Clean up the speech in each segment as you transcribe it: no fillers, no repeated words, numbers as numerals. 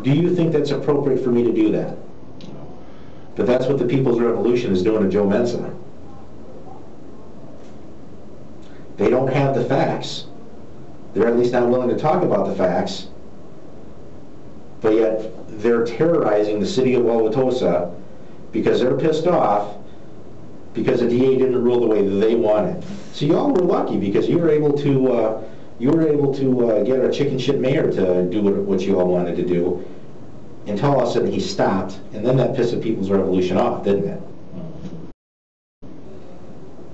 Do you think that's appropriate for me to do that? But that's what the People's Revolution is doing to Joe Mensa. They don't have the facts. They're at least not willing to talk about the facts. But yet they're terrorizing the city of Wauwatosa because they're pissed off because the DA didn't rule the way that they wanted. So y'all were lucky because you were able to get our chicken shit mayor to do what you all wanted to do, until all of a sudden he stopped, and then that pissed the People's Revolution off, didn't it?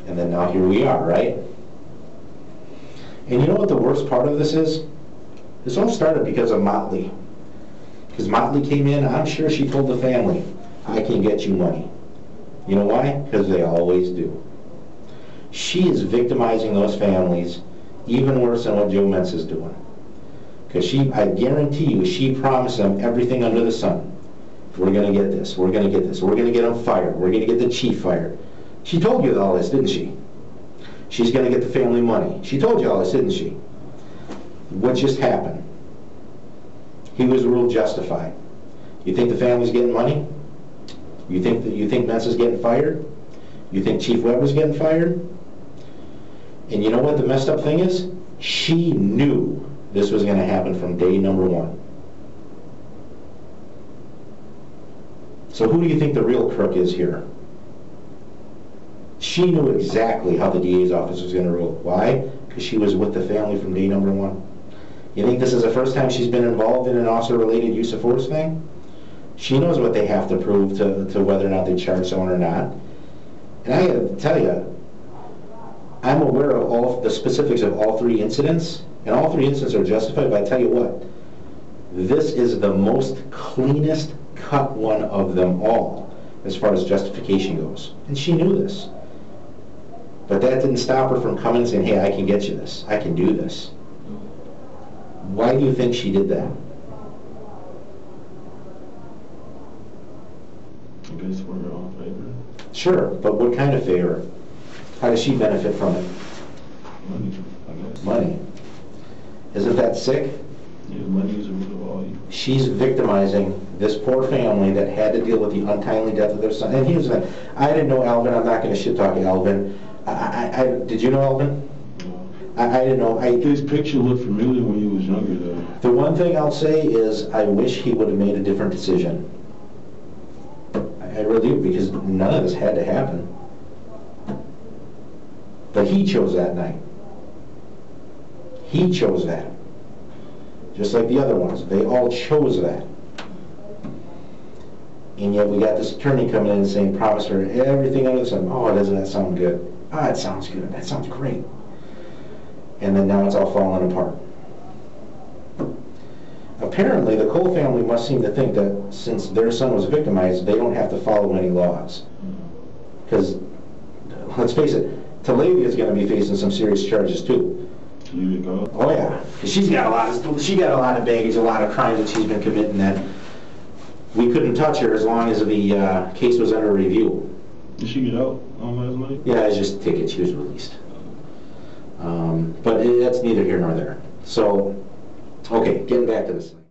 And then now here we are, right? And you know what the worst part of this is? This all started because of Motley. Because Motley came in, I'm sure she told the family, I can get you money. You know why? Because they always do. She is victimizing those families even worse than what Joe Mensa's doing. Because I guarantee you, she promised them everything under the sun. We're going to get this, we're going to get this, we're going to get them fired, we're going to get the chief fired. She told you all this, didn't she? She's going to get the family money. She told you all this, didn't she? What just happened? He was ruled justified. You think the family's getting money? You think Mensa's getting fired? You think Chief Weber's getting fired? And you know what the messed up thing is? She knew this was going to happen from day number one. So who do you think the real crook is here? She knew exactly how the DA's office was going to rule. Why? Because she was with the family from day number one. You think this is the first time she's been involved in an officer-related use of force thing? She knows what they have to prove to whether or not they charge someone or not. And I gotta tell you, I'm aware of all the specifics of all three incidents, and all three incidents are justified, but I tell you what, this is the most cleanest cut one of them all as far as justification goes. And she knew this. But that didn't stop her from coming and saying, hey, I can get you this. I can do this. Why do you think she did that? I guess for her own favor. Sure, but what kind of favor? How does she benefit from it? Money, I guess. Money. Isn't that sick? Yeah, money is a root of all evil. She's victimizing this poor family that had to deal with the untimely death of their son. And here's the thing. I didn't know Alvin. I'm not going to shit talk Alvin. Did you know Alvin? No. I didn't know. His picture looked familiar when he was younger, though. The one thing I'll say is I wish he would have made a different decision. I really do, because none of this had to happen. But he chose that night. He chose that. Just like the other ones. They all chose that. And yet we got this attorney coming in and saying, promise her everything under the sun. Oh, doesn't that sound good? Ah, it sounds good. That sounds great. And then now it's all falling apart. Apparently, the Cole family must seem to think that since their son was victimized, they don't have to follow any laws. Because, let's face it, Talavia is going to be facing some serious charges too. Oh yeah, because she's got a lot of baggage, a lot of crimes that she's been committing that we couldn't touch her as long as the case was under review. Did she get out on last night? Yeah, it's just tickets. She was released. But that's neither here nor there. So, okay, getting back to this thing.